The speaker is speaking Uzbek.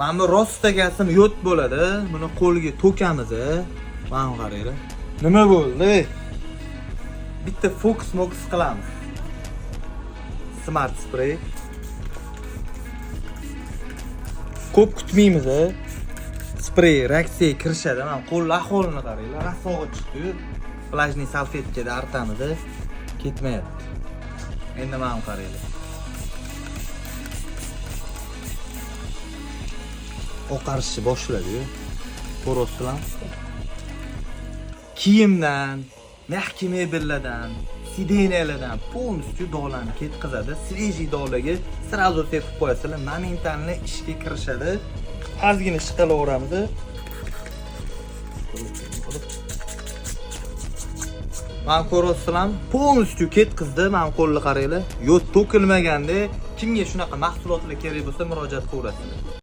Mana bu rostagasim yot bo'ladi. Buni qo'lga to'kamiz. Mana qaranglar. Nima bo'ldi? Bitta fokus qilamiz. Smart spray. Ko'p kutmaymiz. Spray reaksiyaga kirishadi. Mana qo'l ahvolini qaranglar. Rasog'i chiqdi. Plajniy salfetkada artamiz. Ketmayapti. Endi mana qaranglar. Oqarishni boshladi. To'ros bilan kiyimdan, mahkam mebellardan, sideniyalardan полностью dog'larni ketkazadi. Svejiy dog'larga sразу sepib qo'yasizlar, momentanli ishga kirishadi. Ozgina chiqalaveramiz. Men ko'rasizlar, полностью ketkazdi. Men qo'lni qaranglar. Yo'q to'kilmaganda kimga shunaqa mahsulotlar kerak bo'lsa murojaat qilaverasizlar.